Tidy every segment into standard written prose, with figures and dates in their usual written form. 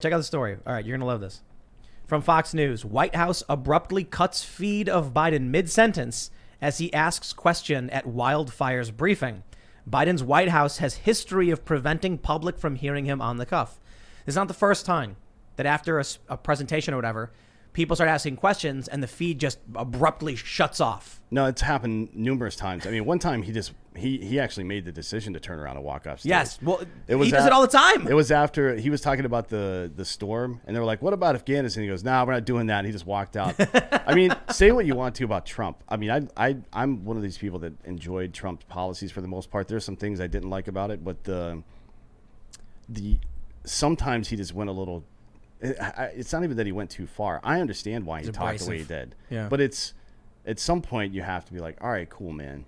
Check out the story. All right, you're going to love this. From Fox News, White House abruptly cuts feed of Biden mid-sentence as he asks question at wildfires briefing. Biden's White House has history of preventing public from hearing him on the cuff. This is not the first time that after a presentation or whatever, people start asking questions and the feed just abruptly shuts off. No, it's happened numerous times. I mean, one time he actually made the decision to turn around and walk off stage. Yes, well, he does it all the time. It was after he was talking about the storm, and they were like, "What about Afghanistan?" He goes, "Nah, we're not doing that." And he just walked out. I mean, say what you want to about Trump. I mean, I'm one of these people that enjoyed Trump's policies for the most part. There's some things I didn't like about it, but the sometimes he just went a little. It's not even that he went too far. I understand why he talked the way he did. Yeah. But it's at some point you have to be like, all right, cool, man.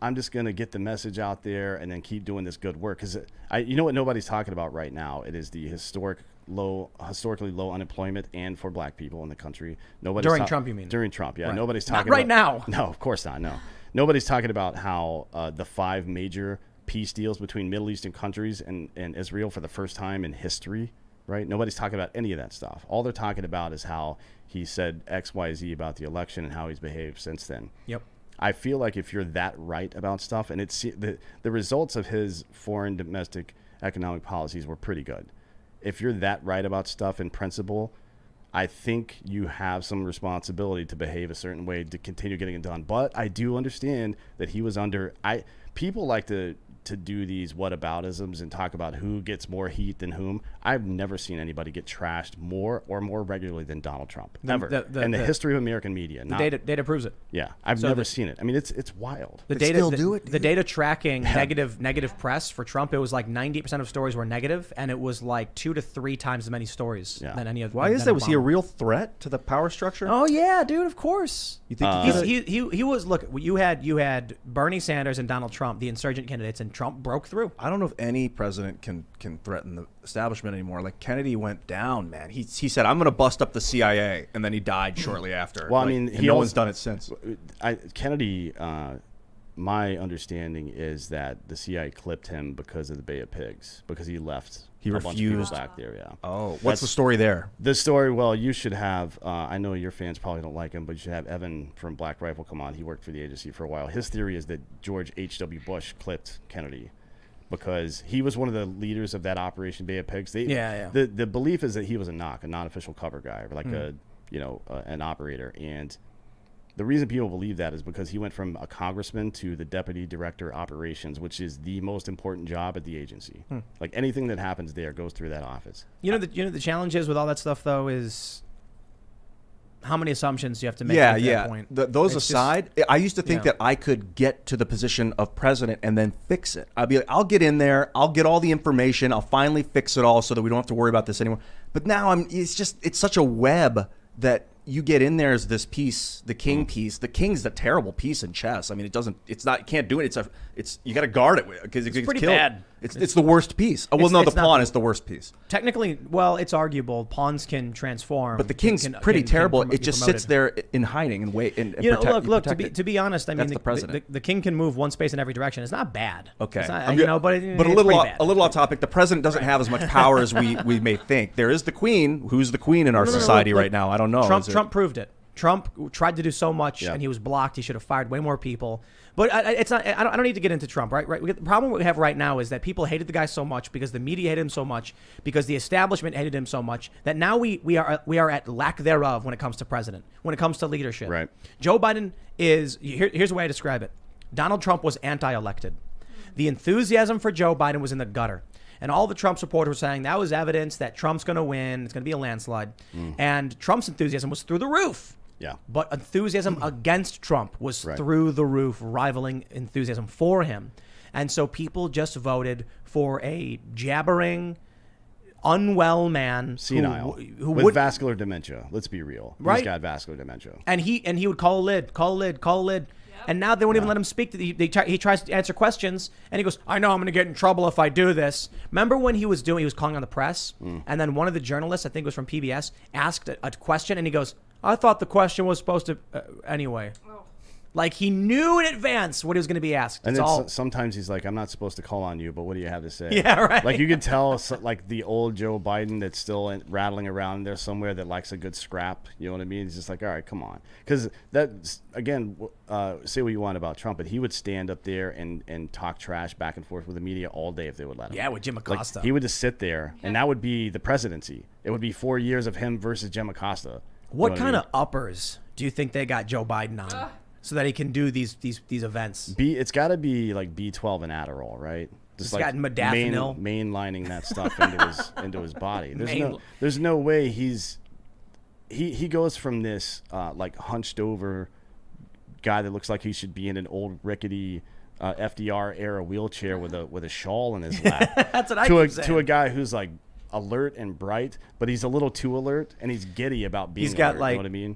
I'm just going to get the message out there and then keep doing this good work. Because you know what nobody's talking about right now? It is the historically low unemployment and for black people in the country. During Trump, you mean? During Trump, yeah. Right. Nobody's talking not right about, now. No, of course not, no. Nobody's talking about how the 5 major peace deals between Middle Eastern countries and Israel for the first time in history. Right? Nobody's talking about any of that stuff. All they're talking about is how he said X, Y, Z about the election and how he's behaved since then. Yep. I feel like if you're that right about stuff, and it's the results of his foreign domestic economic policies were pretty good. If you're that right about stuff in principle, I think you have some responsibility to behave a certain way to continue getting it done. But I do understand that he was under. People like to do these whataboutisms and talk about who gets more heat than whom. I've never seen anybody get trashed more regularly than Donald Trump. Ever. In the history of American media. The data proves it. Yeah. I've never seen it. I mean, it's wild. The data tracking negative press for Trump, it was like 90% of stories were negative, and it was like 2 to 3 times as many stories than any other. Why is that? Was he a real threat to the power structure? Oh yeah, dude, of course. You think he was? Look, you had Bernie Sanders and Donald Trump, the insurgent candidates, and Trump broke through. I don't know if any president can threaten the establishment anymore. Like Kennedy went down, man. He said, "I'm going to bust up the CIA," and then he died shortly after. Well, I mean, no one's done it since. Kennedy. My understanding is that the CIA clipped him because of the Bay of Pigs, because he left. He refused back there. Yeah. Oh, what's the story there? The story. Well, you should have. I know your fans probably don't like him, but you should have Evan from Black Rifle come on. He worked for the agency for a while. His theory is that George H.W. Bush clipped Kennedy because he was one of the leaders of that Operation Bay of Pigs. The belief is that he was a non-official cover guy, or like an operator. And the reason people believe that is because he went from a congressman to the deputy director operations, which is the most important job at the agency. Like anything that happens there goes through that office. The challenge is with all that stuff though is how many assumptions you have to make at that point. Those aside, I used to think that I could get to the position of president and then fix it. I'd be like, I'll get in there, I'll get all the information, I'll finally fix it all so that we don't have to worry about this anymore. But now it's such a web that you get in there as this piece, the king piece. The king's a terrible piece in chess. I mean, you can't do it. You got to guard it because it's pretty killed. bad. It's the worst piece. Well, no, the pawn is the worst piece. Technically, well, it's arguable. Pawns can transform, but the king's pretty terrible. It just sits there in hiding and wait. And look. To be honest, I mean, the president. The king can move one space in every direction. It's not bad. Okay, it's not, but a little off topic. The president doesn't have as much power as we may think. There is the queen. Who's the queen in our society right now? I don't know. Trump proved it. Trump tried to do so much, and he was blocked. He should have fired way more people. But it's not. I don't need to get into Trump, right? The problem we have right now is that people hated the guy so much because the media hated him so much, because the establishment hated him so much, that now we are at lack thereof when it comes to president, when it comes to leadership. Right. Joe Biden is here's the way I describe it. Donald Trump was anti-elected. The enthusiasm for Joe Biden was in the gutter. And all the Trump supporters were saying that was evidence that Trump's going to win. It's going to be a landslide. And Trump's enthusiasm was through the roof. Yeah. But enthusiasm against Trump was through the roof, rivaling enthusiasm for him. And so people just voted for a jabbering, unwell man. Senile. Who with would, vascular dementia. Let's be real. Right? He's got vascular dementia. And he would call a lid. Yep. And now they won't even let him speak. He tries to answer questions, and he goes, I know I'm going to get in trouble if I do this. Remember when he was calling on the press, and then one of the journalists, I think it was from PBS, asked a question, and he goes, I thought the question was supposed to, anyway. Like he knew in advance what he was going to be asked. And It's then all. sometimes he's like, I'm not supposed to call on you, but what do you have to say? Yeah, right. Like you could tell, like the old Joe Biden that's still rattling around there somewhere that likes a good scrap. You know what I mean? He's just like, all right, come on. Because that, again, say what you want about Trump, but he would stand up there and talk trash back and forth with the media all day if they would let him. Yeah, with Jim Like, Acosta. he would just sit there, and that would be the presidency. It would be 4 years of him versus Jim Acosta. What kind of uppers do you think they got Joe Biden on so that he can do these events? It's got to be like B12 and Adderall, right? Just It's got modafinil. mainlining that stuff into his body. Main- There's no way he goes from this like hunched over guy that looks like he should be in an old rickety FDR era wheelchair with a shawl in his lap. That's what I to keep saying. a guy who's like alert and bright, but he's a little too alert and he's giddy about being He's got alert, like you know what I mean?